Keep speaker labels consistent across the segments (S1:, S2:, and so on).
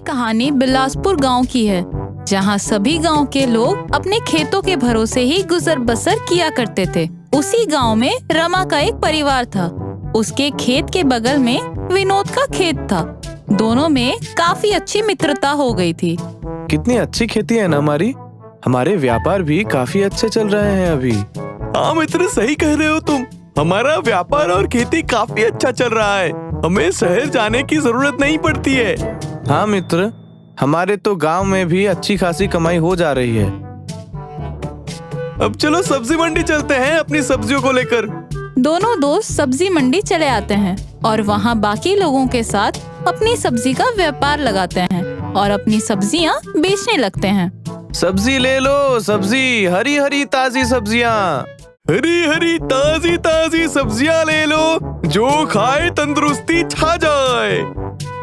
S1: कहानी बिलासपुर गांव की है, जहां सभी गांव के लोग अपने खेतों के भरोसे ही गुजर बसर किया करते थे। उसी गांव में रमा का एक परिवार था। उसके खेत के बगल में विनोद का खेत था। दोनों में काफी अच्छी मित्रता हो गई थी।
S2: कितनी अच्छी खेती है ना हमारे व्यापार भी काफी अच्छे चल रहे हैं अभी।
S3: हाँ मित्र, सही कह रहे हो तुम। हमारा व्यापार और खेती काफी अच्छा चल रहा है। हमें शहर जाने की जरूरत नहीं पड़ती है।
S2: हाँ मित्र, हमारे तो गांव में भी अच्छी खासी कमाई हो जा रही है।
S3: अब चलो सब्जी मंडी चलते हैं अपनी सब्जियों को लेकर।
S1: दोनों दोस्त सब्जी मंडी चले आते हैं और वहाँ बाकी लोगों के साथ अपनी सब्जी का व्यापार लगाते हैं और अपनी सब्जियाँ बेचने लगते हैं।
S2: सब्जी ले लो, सब्जी, हरी हरी ताजी सब्जियाँ।
S3: हरी हरी ताजी ताजी सब्जियाँ ले लो, जो खाए तंदुरुस्ती छा जाए।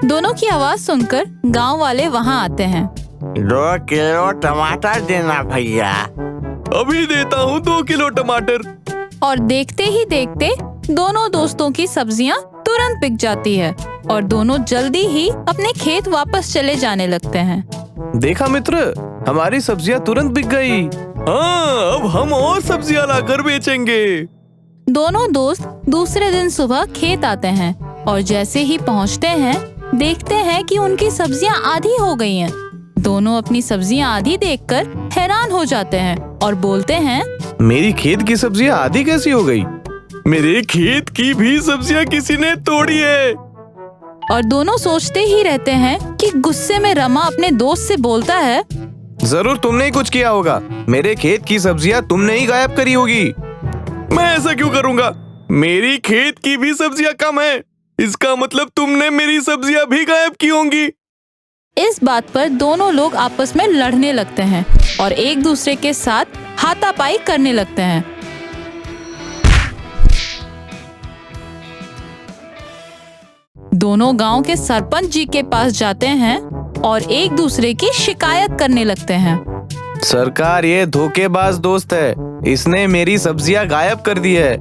S1: दोनों की आवाज सुनकर गांव वाले वहाँ आते हैं।
S4: 2 किलो टमाटर देना भैया।
S3: अभी देता हूँ 2 किलो टमाटर।
S1: और देखते ही देखते दोनों दोस्तों की सब्जियाँ तुरंत बिक जाती है और दोनों जल्दी ही अपने खेत वापस चले जाने लगते हैं।
S2: देखा मित्र, हमारी सब्जियाँ तुरंत बिक गई।
S3: हाँ, अब हम और सब्जियाँ लाकर बेचेंगे।
S1: दोनों दोस्त दूसरे दिन सुबह खेत आते हैं और जैसे ही पहुँचते हैं देखते हैं कि उनकी सब्जियाँ आधी हो गई हैं। दोनों अपनी सब्जियाँ आधी देखकर हैरान हो जाते हैं और बोलते हैं,
S2: मेरी खेत की सब्जियाँ आधी कैसी हो गई?
S3: मेरे खेत की भी सब्जियाँ किसी ने तोड़ी है।
S1: और दोनों सोचते ही रहते हैं कि गुस्से में रमा अपने दोस्त से बोलता है,
S2: जरूर तुमने ही कुछ किया होगा। मेरे खेत की सब्जियाँ तुमने ही गायब करी होगी।
S3: मैं ऐसा क्यों करूँगा? मेरी खेत की भी सब्जियाँ कम है, इसका मतलब तुमने मेरी सब्जियाँ भी गायब की होंगी।
S1: इस बात पर दोनों लोग आपस में लड़ने लगते हैं और एक दूसरे के साथ हाथापाई करने लगते हैं। दोनों गांव के सरपंच जी के पास जाते हैं और एक दूसरे की शिकायत करने लगते हैं।
S2: सरकार, ये धोखेबाज दोस्त है, इसने मेरी सब्जियाँ गायब कर दी है।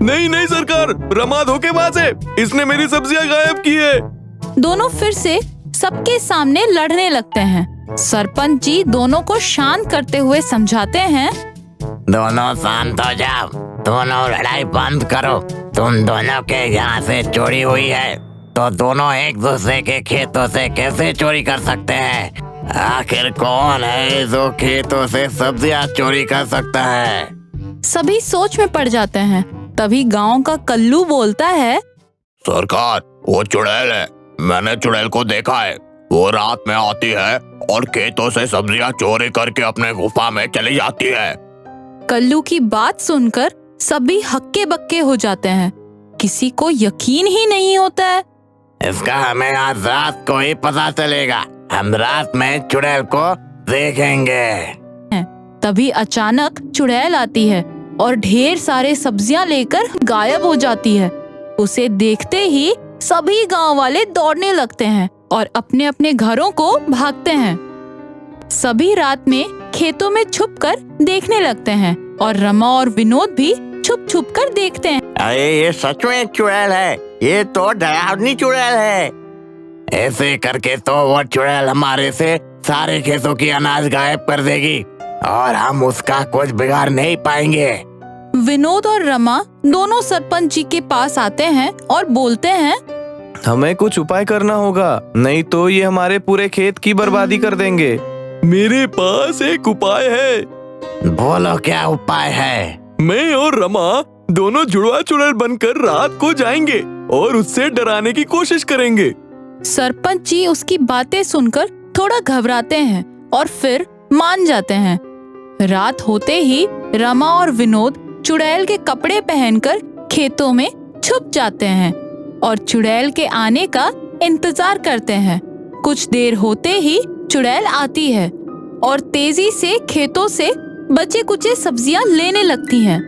S3: नहीं नहीं सरकार, रमा धोखेबाज है, इसने मेरी सब्जियाँ गायब की है।
S1: दोनों फिर से सबके सामने लड़ने लगते हैं। सरपंच जी दोनों को शांत करते हुए समझाते हैं,
S4: दोनों शांत हो जाओ, दोनों लड़ाई बंद करो। तुम दोनों के यहाँ से चोरी हुई है तो दोनों एक दूसरे के खेतों से कैसे चोरी कर सकते हैं? आखिर कौन है जो खेतों से सब्जियाँ चोरी कर सकता है?
S1: सभी सोच में पड़ जाते हैं। तभी गांव का कल्लू बोलता है,
S5: सरकार, वो चुड़ैल है। मैंने चुड़ैल को देखा है। वो रात में आती है और खेतों से सब्जियां चोरी करके अपने गुफा में चली जाती है।
S1: कल्लू की बात सुनकर सभी हक्के बक्के हो जाते हैं। किसी को यकीन ही नहीं होता है।
S4: इसका हमें आज रात को ही पता चलेगा। हम रात में चुड़ैल को देखेंगे।
S1: तभी अचानक चुड़ैल आती है और ढेर सारे सब्जियां लेकर गायब हो जाती है। उसे देखते ही सभी गांव वाले दौड़ने लगते हैं और अपने अपने घरों को भागते हैं। सभी रात में खेतों में छुपकर देखने लगते हैं और रमा और विनोद भी छुप छुप कर देखते हैं।
S4: अरे ये सच में चुड़ैल है, ये तो डरावनी चुड़ैल है। ऐसे करके तो वो चुड़ैल हमारे से सारे खेतों की अनाज गायब कर देगी और हम उसका कुछ बिगाड़ नहीं पाएंगे।
S1: विनोद और रमा दोनों सरपंच जी के पास आते हैं और बोलते हैं,
S2: हमें कुछ उपाय करना होगा, नहीं तो ये हमारे पूरे खेत की बर्बादी कर देंगे।
S3: मेरे पास एक उपाय है।
S4: बोलो, क्या उपाय है?
S3: मैं और रमा दोनों जुड़वा चुड़ैल बनकर रात को जाएंगे और उससे डराने की कोशिश करेंगे।
S1: सरपंच जी उसकी बातें सुनकर थोड़ा घबराते हैं और फिर मान जाते हैं। रात होते ही रमा और विनोद चुड़ैल के कपड़े पहनकर खेतों में छुप जाते हैं और चुड़ैल के आने का इंतजार करते हैं। कुछ देर होते ही चुड़ैल आती है और तेजी से खेतों से बचे कुचे सब्जियां लेने लगती हैं।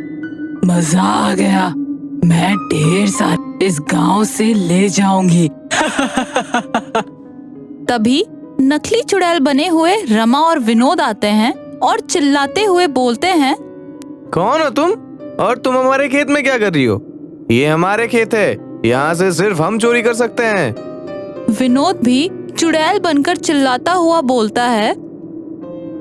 S6: मजा आ गया, मैं ढेर सारे इस गांव से ले जाऊंगी।
S1: तभी नकली चुड़ैल बने हुए रमा और विनोद आते हैं और चिल्लाते हुए बोलते हैं,
S2: कौन हो तुम और तुम हमारे खेत में क्या कर रही हो? ये हमारे खेत है, यहाँ से सिर्फ हम चोरी कर सकते हैं।
S1: विनोद भी चुड़ैल बनकर चिल्लाता हुआ बोलता है,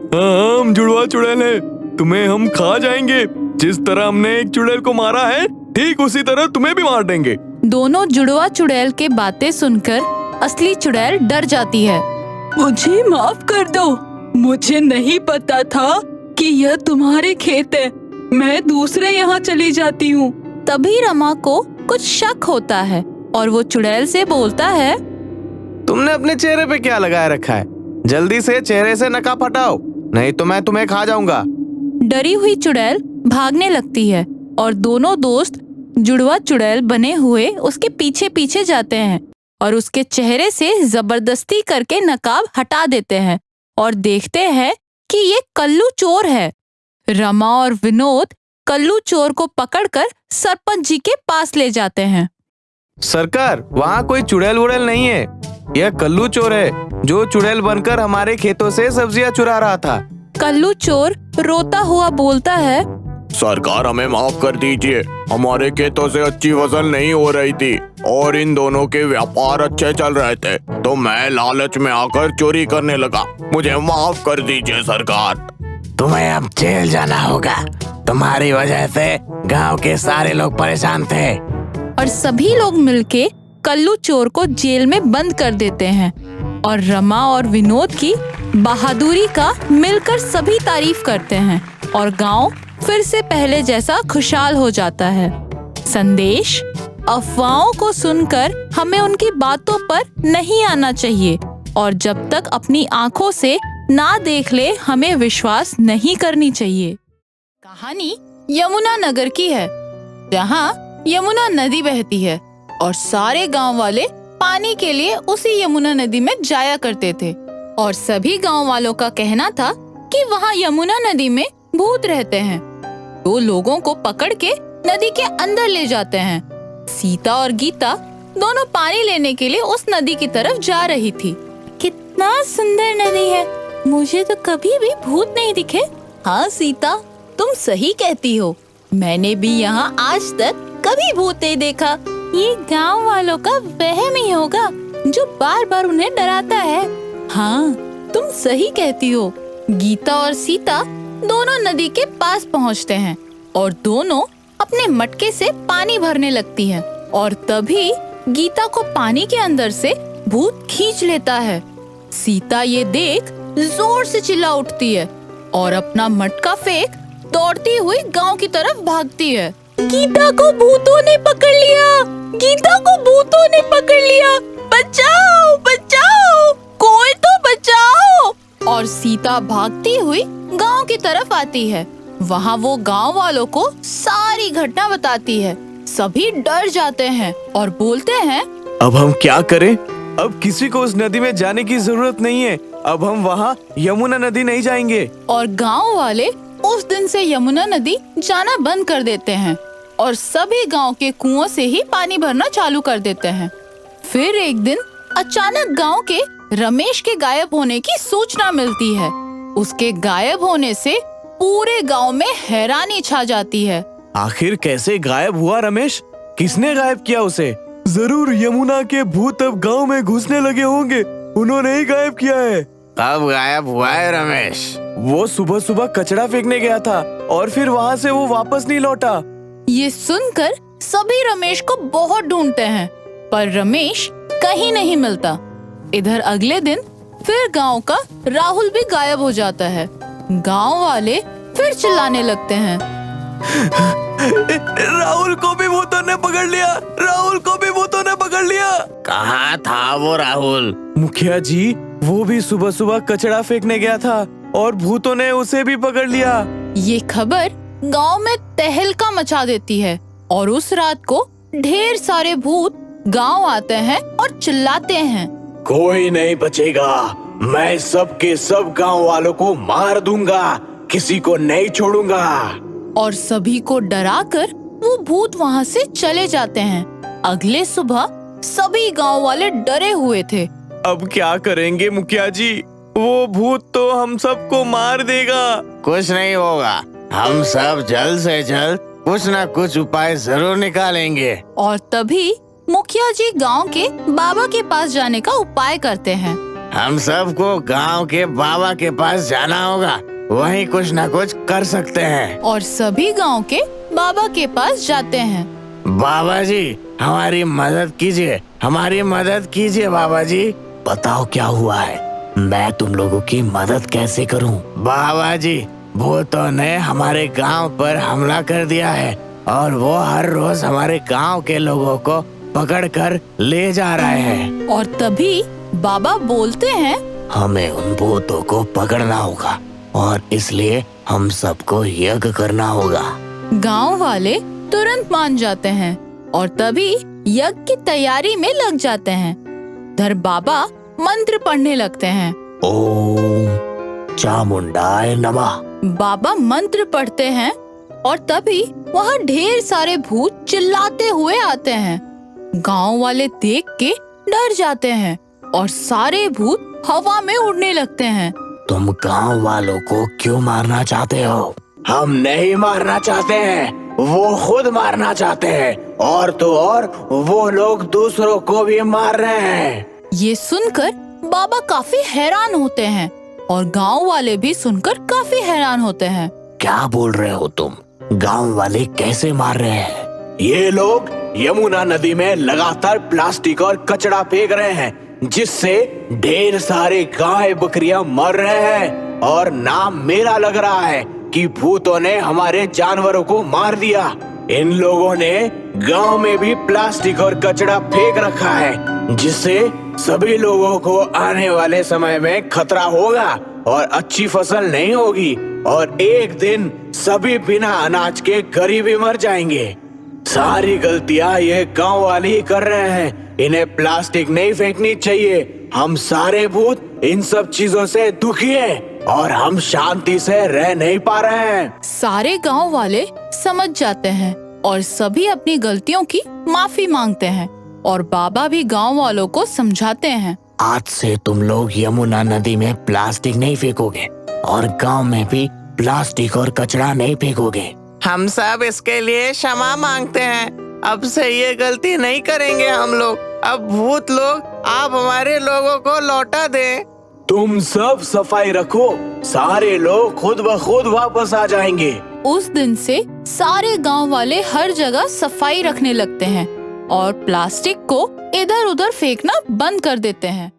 S3: हाँ, हम जुड़वा चुड़ैल है, तुम्हें हम खा जाएंगे। जिस तरह हमने एक चुड़ैल को मारा है, ठीक उसी तरह तुम्हें भी मार देंगे।
S1: दोनों जुड़वा चुड़ैल के बातें सुनकर असली चुड़ैल डर जाती है।
S6: मुझे माफ कर दो, मुझे नहीं पता था कि यह तुम्हारे खेत है। मैं दूसरे यहाँ चली जाती हूँ।
S1: तभी रमा को कुछ शक होता है और वो चुड़ैल से बोलता है,
S2: तुमने अपने चेहरे पे क्या लगाए रखा है? जल्दी से चेहरे से नकाब हटाओ, नहीं तो मैं तुम्हें खा जाऊंगा।
S1: डरी हुई चुड़ैल भागने लगती है और दोनों दोस्त जुड़वा चुड़ैल बने हुए उसके पीछे पीछे जाते हैं और उसके चेहरे से जबरदस्ती करके नकाब हटा देते हैं और देखते हैं कि ये कल्लू चोर है। रमा और विनोद कल्लू चोर को पकड़कर सरपंच जी के पास ले जाते हैं।
S2: सरकार, वहाँ कोई चुड़ैल वुड़ैल नहीं है, यह कल्लू चोर है जो चुड़ैल बनकर हमारे खेतों से सब्जियां चुरा रहा था।
S1: कल्लू चोर रोता हुआ बोलता है,
S5: सरकार हमें माफ कर दीजिए, हमारे खेतों से अच्छी फसल नहीं हो रही थी और इन दोनों के व्यापार अच्छे चल रहे थे, तो मैं लालच में आकर चोरी करने लगा। मुझे माफ कर दीजिए सरकार।
S4: तुम्हें अब जेल जाना होगा। तुम्हारी वजह से गांव के सारे लोग परेशान थे।
S1: और सभी लोग मिलके कल्लू चोर को जेल में बंद कर देते हैं और रमा और विनोद की बहादुरी का मिलकर सभी तारीफ करते हैं और गांव फिर से पहले जैसा खुशहाल हो जाता है। संदेश: अफवाहों को सुनकर हमें उनकी बातों पर नहीं आना चाहिए और जब तक अपनी आंखों से ना देख ले हमें विश्वास नहीं करनी चाहिए। कहानी यमुना नगर की है, जहाँ यमुना नदी बहती है और सारे गांव वाले पानी के लिए उसी यमुना नदी में जाया करते थे और सभी गांव वालों का कहना था कि वहाँ यमुना नदी में भूत रहते हैं। तो लोगों को पकड़ के नदी के अंदर ले जाते हैं। सीता और गीता दोनों पानी लेने के लिए उस नदी की तरफ जा रही थी। कितना सुंदर नदी है, मुझे तो कभी भी भूत नहीं दिखे। हाँ सीता, तुम सही कहती हो, मैंने भी यहाँ आज तक कभी भूत नहीं देखा। ये गांव वालों का वहम ही होगा जो बार बार उन्हें डराता है। हाँ, तुम सही कहती हो। गीता और सीता दोनों नदी के पास पहुँचते हैं और दोनों अपने मटके से पानी भरने लगती हैं और तभी गीता को पानी के अंदर से भूत खींच लेता है। सीता ये देख जोर से चिल्ला उठती है और अपना मटका फेंक दौड़ती हुई गांव की तरफ भागती है। गीता को भूतों ने पकड़ लिया, गीता को भूतों ने पकड़ लिया, बचाओ बचाओ, कोई तो बचाओ। और सीता भागती हुई गांव की तरफ आती है। वहाँ वो गांव वालों को सारी घटना बताती है। सभी डर जाते हैं और बोलते हैं,
S2: अब हम क्या करें? अब किसी को उस नदी में जाने की जरूरत नहीं है, अब हम वहाँ यमुना नदी नहीं जाएंगे।
S1: और गांव वाले उस दिन से यमुना नदी जाना बंद कर देते हैं और सभी गांव के कुओं से ही पानी भरना चालू कर देते हैं। फिर एक दिन अचानक गांव के रमेश के गायब होने की सूचना मिलती है। उसके गायब होने से पूरे गांव में हैरानी छा जाती है।
S2: आखिर कैसे गायब हुआ रमेश? किसने गायब किया उसे?
S3: जरूर यमुना के भूत अब गांव में घुसने लगे होंगे, उन्होंने ही गायब किया है।
S4: कब गायब हुआ है रमेश?
S2: वो सुबह सुबह कचरा फेंकने गया था और फिर वहाँ से वो वापस नहीं लौटा।
S1: ये सुनकर सभी रमेश को बहुत ढूंढते हैं पर रमेश कहीं नहीं मिलता। इधर अगले दिन फिर गांव का राहुल भी गायब हो जाता है। गांव वाले फिर चिल्लाने लगते हैं,
S3: राहुल को भी भूतों ने पकड़ लिया, राहुल को भी भूतों ने पकड़ लिया।
S4: कहाँ था वो राहुल?
S2: मुखिया जी, वो भी सुबह सुबह कचरा फेंकने गया था और भूतों ने उसे भी पकड़ लिया।
S1: ये खबर गांव में तहलका मचा देती है और उस रात को ढेर सारे भूत गांव आते हैं और चिल्लाते हैं,
S2: कोई नहीं बचेगा, मैं सबके सब गांव वालों को मार दूंगा, किसी को नहीं छोड़ूंगा।
S1: और सभी को डराकर वो भूत वहाँ से चले जाते हैं। अगले सुबह सभी गांव वाले डरे हुए थे।
S2: अब क्या करेंगे मुखिया जी? वो भूत तो हम सबको मार देगा।
S4: कुछ नहीं होगा, हम सब जल्द से जल्द कुछ न कुछ उपाय जरूर निकालेंगे।
S1: और तभी मुखिया जी गांव के बाबा के पास जाने का उपाय करते हैं।
S4: हम सबको गांव के बाबा के पास जाना होगा, वहीं कुछ न कुछ कर सकते हैं।
S1: और सभी गांव के बाबा के पास जाते हैं।
S4: बाबा जी हमारी मदद कीजिए, हमारी मदद कीजिए बाबा जी। बताओ क्या हुआ है, मैं तुम लोगों की मदद कैसे करूं? बाबा जी भूतों ने हमारे गांव पर हमला कर दिया है और वो हर रोज हमारे गांव के लोगों को पकड़कर ले जा रहे हैं।
S1: और तभी बाबा बोलते हैं,
S4: हमें उन भूतों को पकड़ना होगा और इसलिए हम सबको यज्ञ करना होगा।
S1: गांव वाले तुरंत मान जाते हैं और तभी यज्ञ की तैयारी में लग जाते हैं। धर बाबा मंत्र पढ़ने लगते हैं।
S4: ओम चामुंडाय नमः।
S1: बाबा मंत्र पढ़ते हैं और तभी वहाँ ढेर सारे भूत चिल्लाते हुए आते हैं। गांव वाले देख के डर जाते हैं और सारे भूत हवा में उड़ने लगते हैं।
S4: तुम गांव वालों को क्यों मारना चाहते हो? हम नहीं मारना चाहते हैं, वो खुद मारना चाहते हैं और तो और वो लोग दूसरों को भी मार रहे हैं।
S1: ये सुनकर बाबा काफी हैरान होते हैं और गांव वाले भी सुनकर काफी हैरान होते हैं।
S4: क्या बोल रहे हो तुम? गांव वाले कैसे मार रहे हैं? ये लोग यमुना नदी में लगातार प्लास्टिक और कचरा फेंक रहे हैं, जिससे ढेर सारे गाय बकरियां मर रहे हैं और नाम मेरा लग रहा है कि भूतों ने हमारे जानवरों को मार दिया। इन लोगों ने गांव में भी प्लास्टिक और कचरा फेंक रखा है, जिससे सभी लोगों को आने वाले समय में खतरा होगा और अच्छी फसल नहीं होगी और एक दिन सभी बिना अनाज के गरीबी मर जाएंगे। सारी गलतियां ये गांव वाले ही कर रहे हैं। इन्हें प्लास्टिक नहीं फेंकनी चाहिए। हम सारे भूत इन सब चीजों से दुखी हैं और हम शांति से रह नहीं पा रहे हैं।
S1: सारे गांव वाले समझ जाते हैं और सभी अपनी गलतियों की माफी मांगते हैं और बाबा भी गांव वालों को समझाते हैं।
S4: आज से तुम लोग यमुना नदी में प्लास्टिक नहीं फेंकोगे और गांव में भी प्लास्टिक और कचरा नहीं फेंकोगे।
S2: हम सब इसके लिए क्षमा मांगते हैं। अब से ये गलती नहीं करेंगे हम लोग। अब भूत लोग आप हमारे लोगों को लौटा दें।
S4: तुम सब सफाई रखो, सारे लोग खुद ब खुद वापस आ जाएंगे।
S1: उस दिन से सारे गांव वाले हर जगह सफाई रखने लगते हैं और प्लास्टिक को इधर उधर फेंकना बंद कर देते हैं।